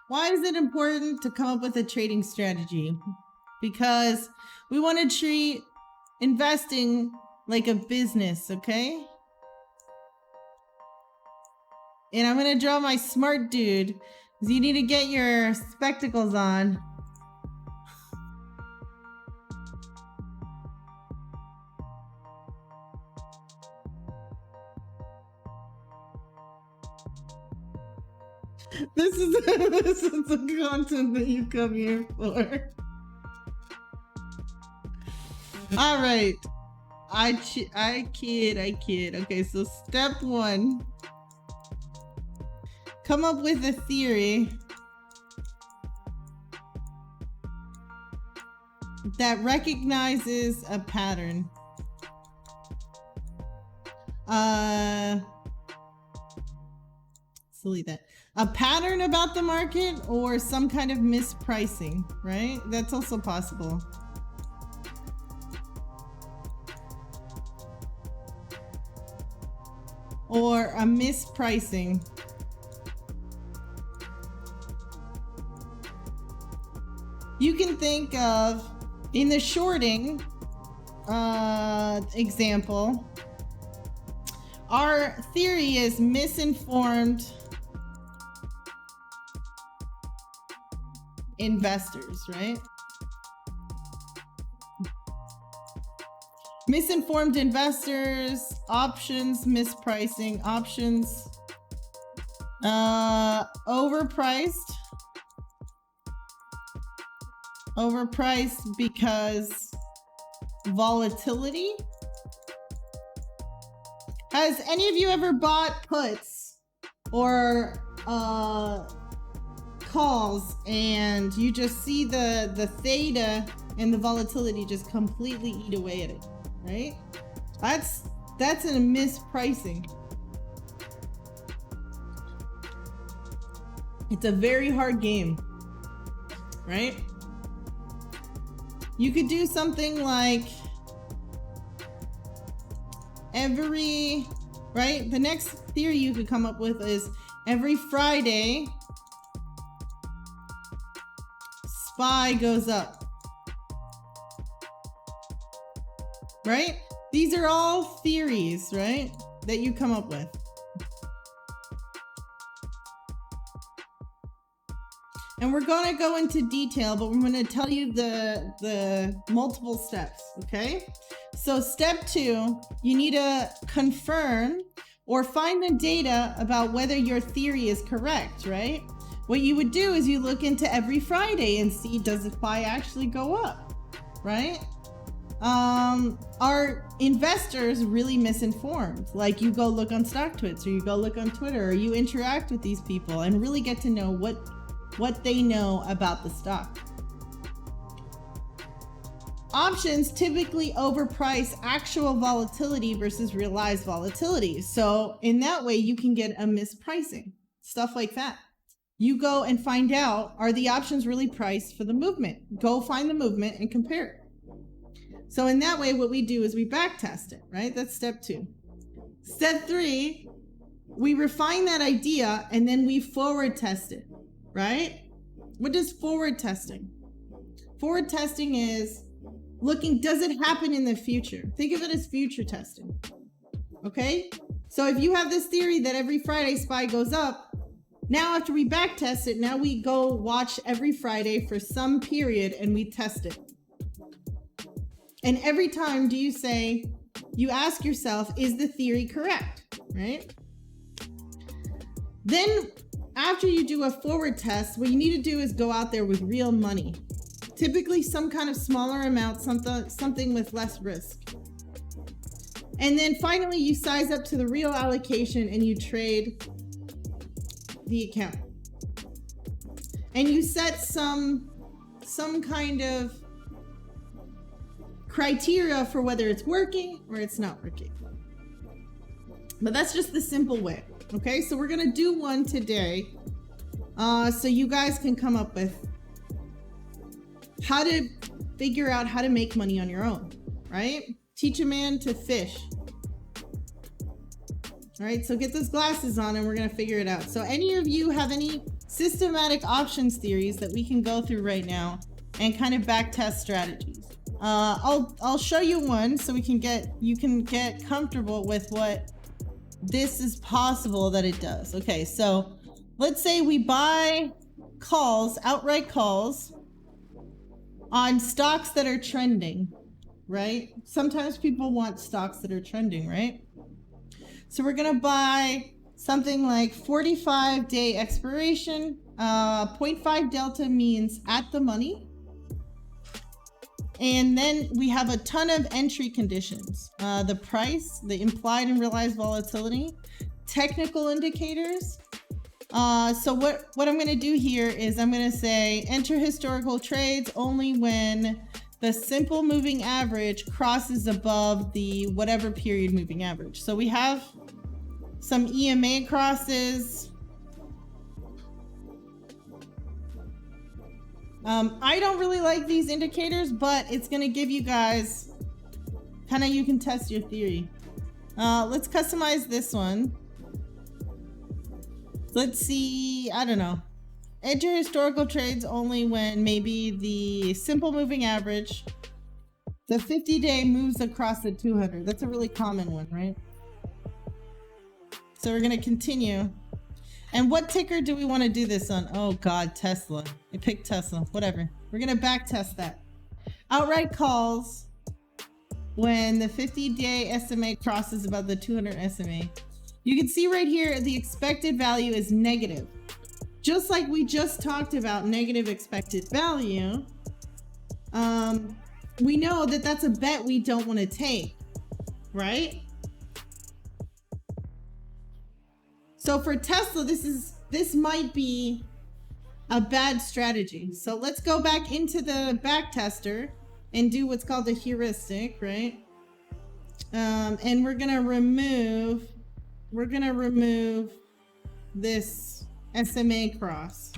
Why is it important to come up with a trading strategy? Because we want to treat investing like a business, okay? And I'm going to draw my smart dude, because you need to get your spectacles on. This is the content that you come here for. All right. I kid. Okay, so step 1. Come up with a theory that recognizes a pattern. Silly that. A pattern about the market or some kind of mispricing, right? That's also possible. Or a mispricing. You can think of, in the shorting example, our theory is misinformed investors, right? Misinformed investors, options, mispricing, options, overpriced because volatility. Has any of you ever bought puts or calls and you just see the theta and the volatility just completely eat away at it, right? That's a mispricing. It's a very hard game, right? You could do something like right? The next theory you could come up with is every Friday, SPY goes up, right? These are all theories, right? That you come up with. And we're going to go into detail, but we're going to tell you the multiple steps, okay? So step 2, you need to confirm or find the data about whether your theory is correct, right? What you would do is you look into every Friday and see, does the SPY actually go up, right? Are investors really misinformed? Like, you go look on StockTwits, or you go look on Twitter, or you interact with these people and really get to know what they know about the stock. Options typically overprice actual volatility versus realized volatility. So in that way, you can get a mispricing, stuff like that. You go and find out, are the options really priced for the movement? Go find the movement and compare it. So in that way, what we do is we back test it, right? That's step 2. Step 3, we refine that idea and then we forward test it, right? What is forward testing? Forward testing is looking, does it happen in the future? Think of it as future testing, okay? So if you have this theory that every Friday SPY goes up, now after we back test it, now we go watch every Friday for some period and we test it. And every time you ask yourself, is the theory correct, right? Then after you do a forward test, what you need to do is go out there with real money. Typically some kind of smaller amount, something with less risk. And then finally you size up to the real allocation and you trade the account. And you set some kind of criteria for whether it's working or it's not working. But that's just the simple way. Okay, so we're gonna do one today so you guys can come up with how to figure out how to make money on your own, right? Teach a man to fish. All right, so get those glasses on and we're gonna figure it out. So any of you have any systematic options theories that we can go through right now and kind of back test strategies. I'll show you one so you can get comfortable with what this is possible that it does. Okay, so let's say we buy calls, outright calls, on stocks that are trending, right? Sometimes people want stocks that are trending, right? So we're gonna buy something like 45-day expiration. 0.5 delta means at the money. And then we have a ton of entry conditions. The price, the implied and realized volatility, technical indicators. So what I'm gonna do here is I'm gonna say enter historical trades only when the simple moving average crosses above the whatever period moving average. So we have some EMA crosses. I don't really like these indicators, but it's gonna give you guys kind of, you can test your theory. Let's customize this one. Let's see, I don't know. Enter historical trades only when maybe the simple moving average, the 50-day moves across the 200. That's a really common one, right? So we're gonna continue. And what ticker do we want to do this on? Oh God, Tesla. I picked Tesla, whatever. We're gonna back test that. Outright calls when the 50-day SMA crosses above the 200 SMA. You can see right here, the expected value is negative. Just like we just talked about negative expected value, we know that that's a bet we don't want to take, right? So for Tesla, this might be a bad strategy. So let's go back into the back tester and do what's called a heuristic, right? And we're gonna remove this SMA cross,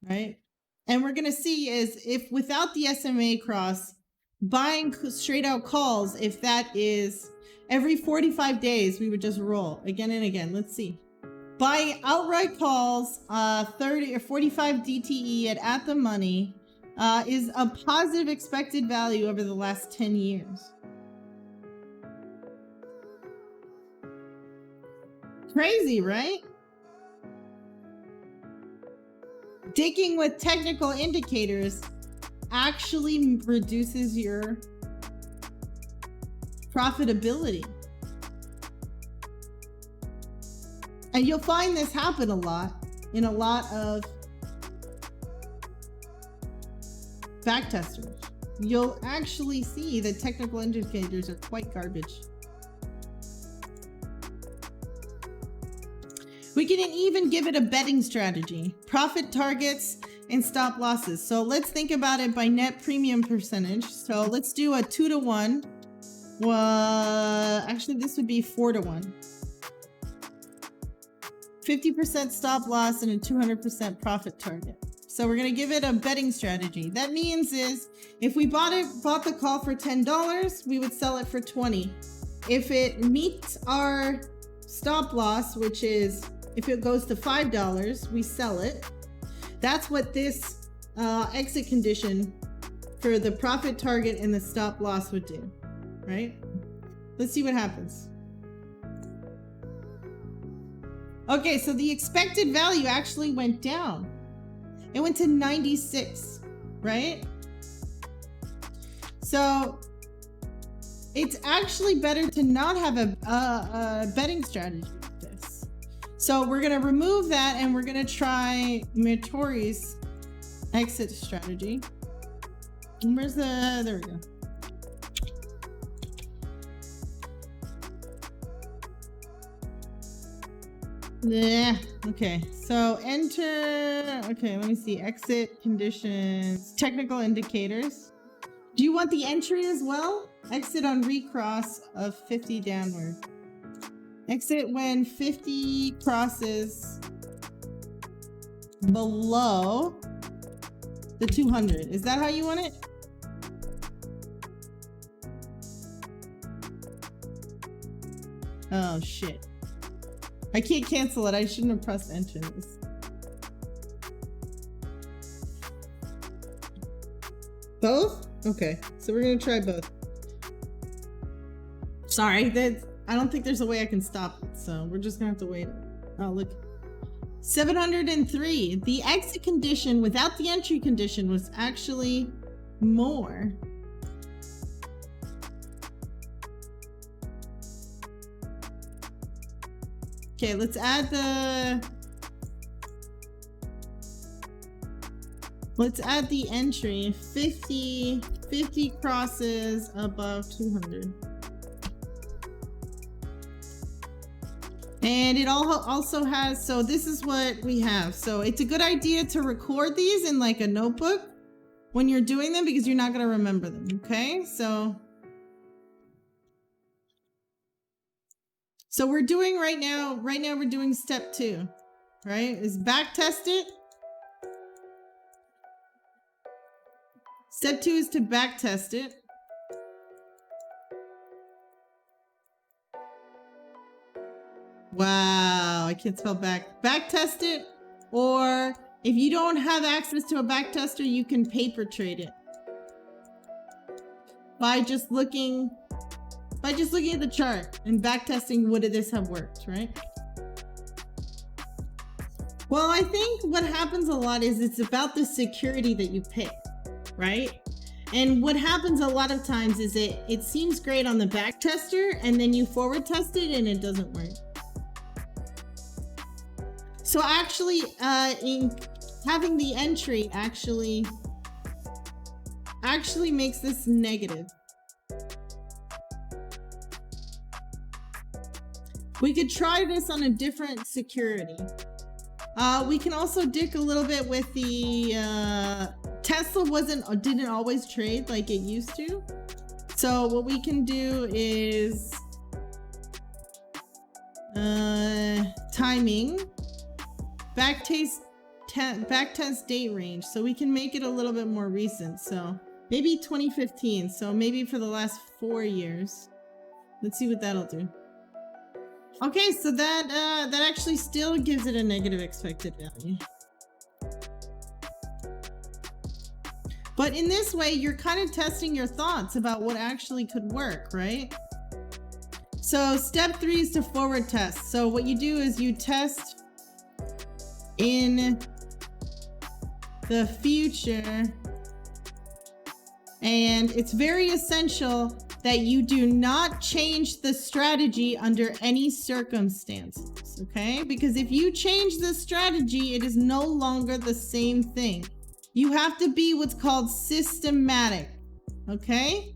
right? And we're gonna see is if without the SMA cross, buying straight out calls, if that is every 45 days, we would just roll again and again. Let's see. Buying outright calls, 30 or 45 DTE at the money is a positive expected value over the last 10 years. Crazy, right? Digging with technical indicators actually reduces your profitability. And you'll find this happen a lot in a lot of backtesters. You'll actually see that technical indicators are quite garbage. We can even give it a betting strategy, profit targets and stop losses. So let's think about it by net premium percentage. So let's do a 2-to-1. Well, actually this would be 4-to-1. 50% stop loss and a 200% profit target. So we're gonna give it a betting strategy. That means is if we bought the call for $10, we would sell it for 20. If it meets our stop loss, which is if it goes to $5, we sell it. That's what this exit condition for the profit target and the stop loss would do, right? Let's see what happens. Okay, so the expected value actually went down. It went to 96, right? So it's actually better to not have a betting strategy like this. So we're gonna remove that and we're gonna try Mitori's exit strategy. And where's the, there we go. Yeah, okay, so enter, okay, let me see, exit conditions, technical indicators. Do you want the entry as well? Exit on recross of 50 downward. Exit when 50 crosses below the 200. Is that how you want it? Oh shit. I can't cancel it. I shouldn't have pressed enter this. Both? Okay, so we're gonna try both. Sorry, I don't think there's a way I can stop it, so we're just gonna have to wait. Oh, look. 703. The exit condition without the entry condition was actually more. Okay, let's add the entry. 50 crosses above 200. And it also has, so this is what we have. So it's a good idea to record these in like a notebook when you're doing them, because you're not going to remember them. Okay, so we're doing right now we're doing step 2, right? Is back test it. Step 2 is to back test it. Wow, I can't spell back. Back test it, or if you don't have access to a back tester, you can paper trade it by just looking at the chart and back testing. Would this have worked, right? Well, I think what happens a lot is it's about the security that you pick, right? And what happens a lot of times is it seems great on the back tester, and then you forward test it and it doesn't work. So actually, in having the entry actually makes this negative. We could try this on a different security. We can also dig a little bit with the Tesla didn't always trade like it used to. So what we can do is timing, backtest date range. So we can make it a little bit more recent. So maybe 2015. So maybe for the last 4 years. Let's see what that'll do. Okay, so that actually still gives it a negative expected value. But in this way, you're kind of testing your thoughts about what actually could work, right? So step 3 is to forward test. So what you do is you test in the future, and it's very essential that you do not change the strategy under any circumstances, okay? Because if you change the strategy, it is no longer the same thing. You have to be what's called systematic, okay?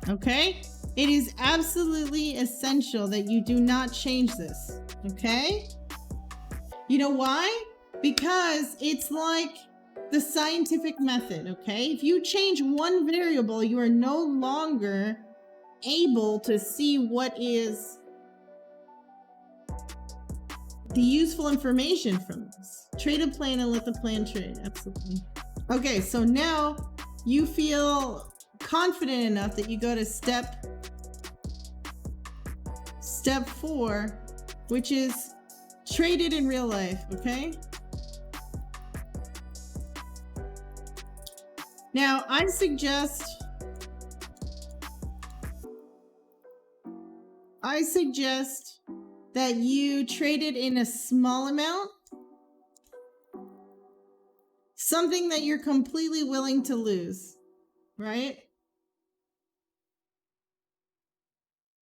Okay? It is absolutely essential that you do not change this, okay? You know why? Because it's like the scientific method, okay? If you change one variable, you are no longer able to see what is the useful information from this. Trade a plan and let the plan trade, absolutely. Okay, so now you feel confident enough that you go to step 4, which is trade it in real life, okay? Now, I suggest that you trade it in a small amount, something that you're completely willing to lose, right?